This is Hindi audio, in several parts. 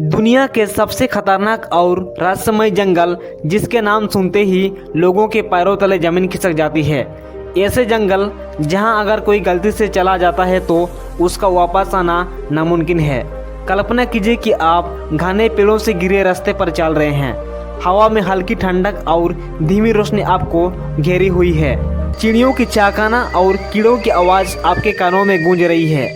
दुनिया के सबसे खतरनाक और रहस्यमय जंगल जिसके नाम सुनते ही लोगों के पैरों तले जमीन खिसक जाती है। ऐसे जंगल जहां अगर कोई गलती से चला जाता है तो उसका वापस आना नामुमकिन है। कल्पना कीजिए कि आप घने पेड़ों से घिरे रास्ते पर चल रहे हैं। हवा में हल्की ठंडक और धीमी रोशनी आपको घेरी हुई है। चिड़ियों की चहकना और कीड़ों की आवाज़ आपके कानों में गूंज रही है।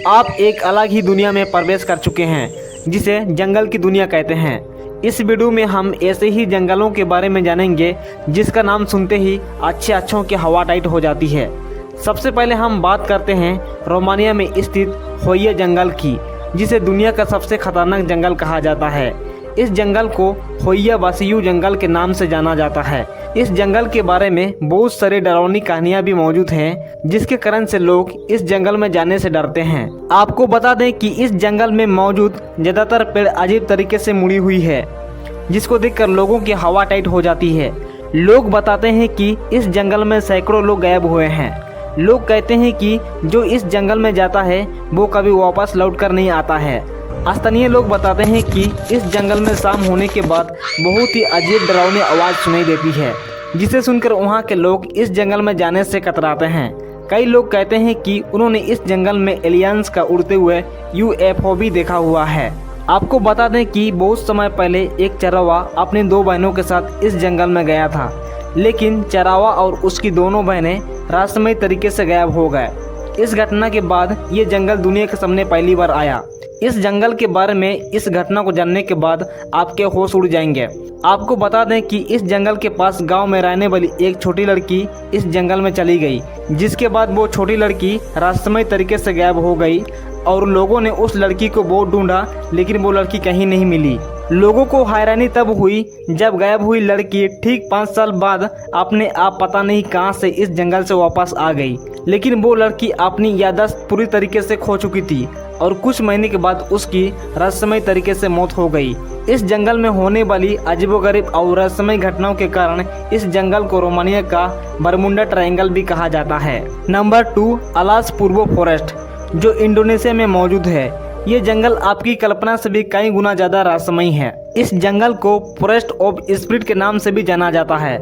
आप एक अलग ही दुनिया में प्रवेश कर चुके हैं जिसे जंगल की दुनिया कहते हैं। इस वीडियो में हम ऐसे ही जंगलों के बारे में जानेंगे जिसका नाम सुनते ही अच्छों की हवा टाइट हो जाती है। सबसे पहले हम बात करते हैं रोमानिया में स्थित होइया जंगल की, जिसे दुनिया का सबसे खतरनाक जंगल कहा जाता है। इस जंगल को होइया बासियू जंगल के नाम से जाना जाता है। इस जंगल के बारे में बहुत सारी डरावनी कहानियां भी मौजूद हैं, जिसके कारण से लोग इस जंगल में जाने से डरते हैं। आपको बता दें कि इस जंगल में मौजूद ज़्यादातर पेड़ अजीब तरीके से मुड़ी हुई है, जिसको देखकर लोगों की हवा टाइट हो जाती है। लोग बताते हैं कि इस जंगल में सैकड़ों लोग गायब हुए हैं। लोग कहते हैं कि जो इस जंगल में जाता है वो कभी वापस लौट कर नहीं आता है। स्थानीय लोग बताते हैं कि इस जंगल में शाम होने के बाद बहुत ही अजीब डरावनी आवाज़ सुनाई देती है, जिसे सुनकर वहां के लोग इस जंगल में जाने से कतराते हैं। कई लोग कहते हैं कि उन्होंने इस जंगल में एलियंस का उड़ते हुए UFO भी देखा हुआ है। आपको बता दें कि बहुत समय पहले एक चरवा अपनी 2 बहनों के साथ इस जंगल में गया था, लेकिन चरवा और उसकी दोनों बहनें रहस्यमय तरीके से गायब हो गए। इस घटना के बाद ये जंगल दुनिया के सामने पहली बार आया। इस जंगल के बारे में इस घटना को जानने के बाद आपके होश उड़ जाएंगे। आपको बता दें कि इस जंगल के पास गांव में रहने वाली एक छोटी लड़की इस जंगल में चली गई, जिसके बाद वो छोटी लड़की रहस्यमय तरीके से गायब हो गई और लोगों ने उस लड़की को बहुत ढूंढा, लेकिन वो लड़की कहीं नहीं मिली। लोगों को हैरानी तब हुई जब गायब हुई लड़की ठीक 5 साल बाद अपने आप पता नहीं कहां से इस जंगल से वापस आ गई। लेकिन वो लड़की अपनी याददाश्त पूरी तरीके से खो चुकी थी और कुछ महीने के बाद उसकी रहस्यमय तरीके से मौत हो गई। इस जंगल में होने वाली अजीबोगरीब और रहस्यमय घटनाओं के कारण इस जंगल को रोमानिया का बरमुडा ट्रायंगल भी कहा जाता है। नंबर 2, अलास पूर्वो फॉरेस्ट, जो इंडोनेशिया में मौजूद है। ये जंगल आपकी कल्पना से भी कई गुना ज्यादा रहस्यमय है। इस जंगल को फॉरेस्ट ऑफ स्पिरिट के नाम से भी जाना जाता है।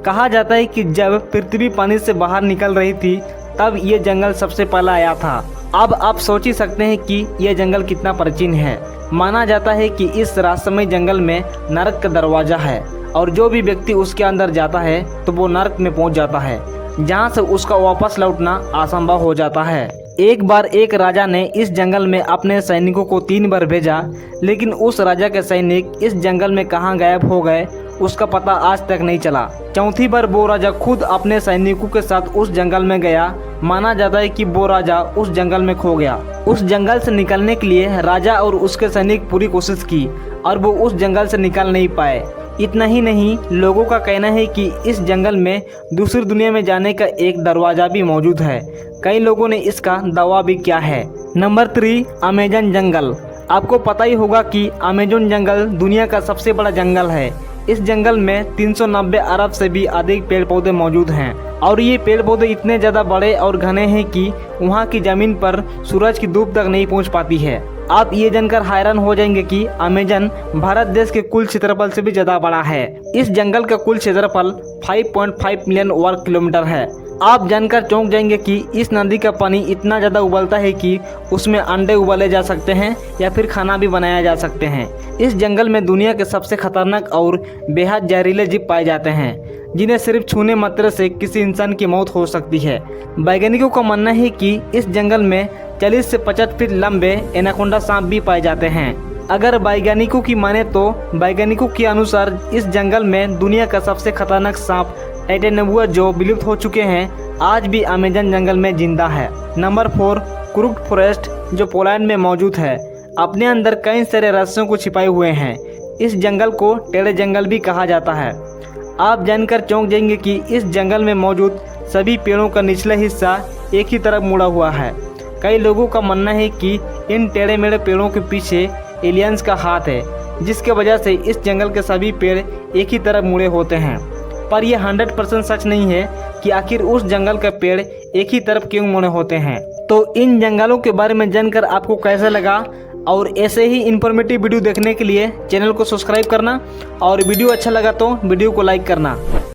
कहा जाता है कि जब पृथ्वी पानी से बाहर निकल रही थी तब ये जंगल सबसे पहला आया था। अब आप सोच ही सकते हैं कि यह जंगल कितना प्राचीन है। माना जाता है कि इस रहस्यमय जंगल में नरक का दरवाजा है और जो भी व्यक्ति उसके अंदर जाता है तो वो नरक में पहुंच जाता है, जहां से उसका वापस लौटना असंभव हो जाता है। एक बार एक राजा ने इस जंगल में अपने सैनिकों को 3 बार भेजा, लेकिन उस राजा के सैनिक इस जंगल में कहां गायब हो गए उसका पता आज तक नहीं चला। चौथी बार वो राजा खुद अपने सैनिकों के साथ उस जंगल में गया। माना जाता है कि वो राजा उस जंगल में खो गया। उस जंगल से निकलने के लिए राजा और उसके सैनिक पूरी कोशिश की और वो उस जंगल से निकल नहीं पाए। इतना ही नहीं, लोगों का कहना है कि इस जंगल में दूसरी दुनिया में जाने का एक दरवाजा भी मौजूद है। कई लोगों ने इसका दावा भी किया है। नंबर 3, अमेजन जंगल। आपको पता ही होगा कि अमेजन जंगल दुनिया का सबसे बड़ा जंगल है। इस जंगल में 390 अरब से भी अधिक पेड़ पौधे मौजूद हैं और ये पेड़ पौधे इतने ज़्यादा बड़े और घने हैं कि वहाँ की ज़मीन पर सूरज की धूप तक नहीं पहुँच पाती है। आप ये जानकर हैरान हो जाएंगे कि अमेजन भारत देश के कुल क्षेत्रफल से भी ज़्यादा बड़ा है। इस जंगल का कुल क्षेत्रफल 5.5 मिलियन वर्ग किलोमीटर है। आप जानकर चौंक जाएंगे कि इस नदी का पानी इतना ज़्यादा उबलता है कि उसमें अंडे उबाले जा सकते हैं या फिर खाना भी बनाया जा सकते हैं। इस जंगल में दुनिया के सबसे खतरनाक और बेहद जहरीले जीव पाए जाते हैं, जिन्हें सिर्फ छूने मात्र से किसी इंसान की मौत हो सकती है। वैज्ञानिकों का मानना है कि इस जंगल में 40 से 50 फीट लंबे एनाकोंडा सांप भी पाए जाते हैं। अगर वैज्ञानिकों की माने तो वैज्ञानिकों के अनुसार इस जंगल में दुनिया का सबसे खतरनाक सांप टाइटेनबुआ, जो विलुप्त हो चुके हैं, आज भी अमेजन जंगल में जिंदा है। नंबर 4, क्रूक फॉरेस्ट, जो पोलैंड में मौजूद है। अपने अंदर कई सारे रहस्यों को छिपाए हुए हैं। इस जंगल को टेढ़े जंगल भी कहा जाता है। आप जानकर चौंक जाएंगे कि इस जंगल में मौजूद सभी पेड़ों का निचला हिस्सा एक ही तरफ मुड़ा हुआ है। कई लोगों का मानना है कि इन टेढ़े मेढ़े पेड़ों के पीछे एलियंस का हाथ है, जिसके वजह से इस जंगल के सभी पेड़ एक ही तरफ मुड़े होते हैं। पर यह 100% सच नहीं है कि आखिर उस जंगल का पेड़ एक ही तरफ क्यों मुड़े होते हैं। तो इन जंगलों के बारे में जानकर आपको कैसा लगा? और ऐसे ही इन्फॉर्मेटिव वीडियो देखने के लिए चैनल को सब्सक्राइब करना और वीडियो अच्छा लगा तो वीडियो को लाइक करना।